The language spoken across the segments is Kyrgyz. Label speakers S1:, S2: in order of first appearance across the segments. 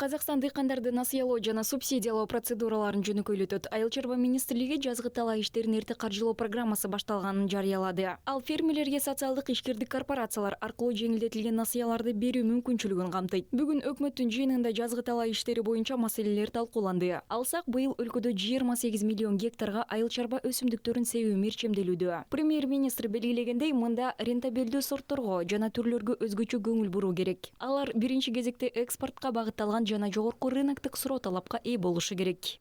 S1: Қазақстан дыйкандарды насыялоо жана субсидиялоо процедураларын жөнөкөйлөтөт. Айыл чарба министрлиги жазгы талаа иштерин эрте каржылоо программасы башталганын жарыялады. Ал фермерлерге социалдык ишкердик корпорациялар аркылуу жеңилдетилген насыяларды берүү мүмкүнчүлүгүн камтыйт. Бүгүн өкмөттүн жыйынында жазгы талаа иштери боюнча маселелер талкууланды. Алсак, быйыл өлкөдө 28 миллион гектарга айыл чарба өсүмдүктөрүн себүү мерчемделүүдө. Премьер-министр белгилегендей, мында рентабелдүү сортторго жана түрлөргө өзгөчө көңүл буруу керек. Алар биринчи кезекте экспортко багытталган жана жогорку рыноктук суроо талапка ээ болушу керек.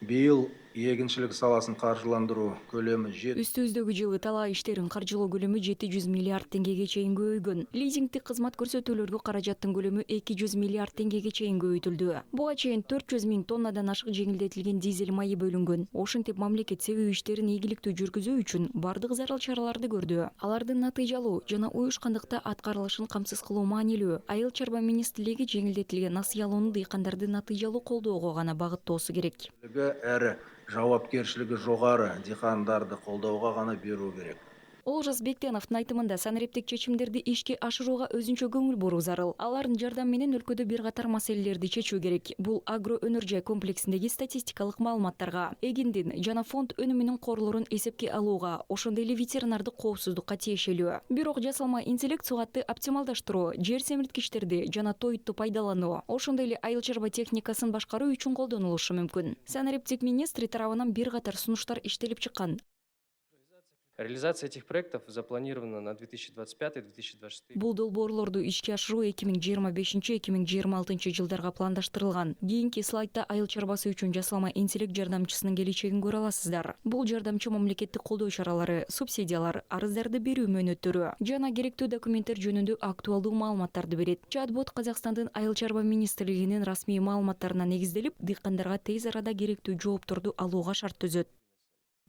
S2: Быйыл эгинчилик саласын каржыландыруу көлөмү
S1: Үстүбүздөгү жылы талаа иштерин каржылоо көлөмү 700 миллиард теңгеге чейин көбөйгөн. Лизингдик кызмат көрсөтүүлөргө каражаттын көлөмү 200 миллиард теңгеге чейин көбөйтүлдү. Буга чейин 400 миң тоннадан ашык жеңилдетилген дизель майы бөлүнгөн. Ошентип мамлекет себүү иштерин ийгиликтүү жүргүзүү үчүн бардык зарыл чараларды көрдү. Алардын натыйжалуу жана уюшкандыкта аткарылышын камсыз кылуу маанилүү. Айыл чарба министрлиги жеңилдетилген насыялоону дыйкандарды натыйжалуу колдоого гана багыттоосу керек.
S2: Әрі жауапкершілігі жоғары дыйкандарды колдоого гана берүү керек.
S1: Олжас Бектеновдун айтымында санариптик чечимдерди ишке ашырууга өзүнчө көңүл буруу зарыл. Алардын жардамы менен өлкөдө бир катар маселелерди чечүү керек. Бул агро өнөр жай комплексиндеги статистикалык маалыматтарга, эгиндин жана фонд өнүмүнүн корлорун эсепке алууга, ошондой эле ветеринардык коопсуздукка тиешелүү. Бирок жасалма интеллект сугатты оптималдаштыруу, жер семирткичтерди жана тойту пайдалануу, ошондой эле айыл чарба техникасын башкаруу үчүн колдонулушу мүмкүн. Санариптик министри тарабынан бир катар сунуштар иштелип чыккан.
S3: Реализация этих проектов запланирована на 2025-2026.
S1: Бул долбоорлорду ишке ашыруу 2025-2026 жылдарга пландаштырылган. Кийинки слайдта айыл чарбасы үчүн жасалма интеллект жардамчысынын келечегин көрө аласыздар. Бул жардамчы мамлекеттик колдоо чаралары, субсидиялар, арыздарды берүү мөөнөттөрү жана керектүү документтер жөнүндө актуалдуу маалыматтарды берет. Чат-бот Казакстандын айыл чарба министрлигинин расмий маалыматтарына негизделип, дыйкандарга тез арада керектүү жоопторду алууга шарт түзөт.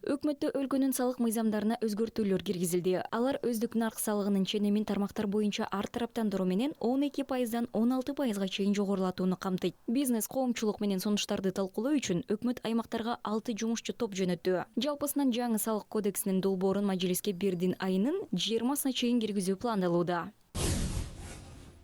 S1: Өкмөттө өлкөнүн салык мыйзамдарына өзгөртүүлөр киргизилди. Алар өздүк нарк салыгынын ченемин тармактар боюнча ар тараптандыруу менен 12%-дан 16%га чейин жогорулатууну камтыйт. Бизнес коомчулук менен сунуштарды талкуулоо үчүн өкмөт аймактарга 6 жумушчу топ жөнөттү. Жалпысынан жаңы салык кодексинин долбоорун мажилиске бирдин айынын 20-сына чейин киргизүү пландалууда.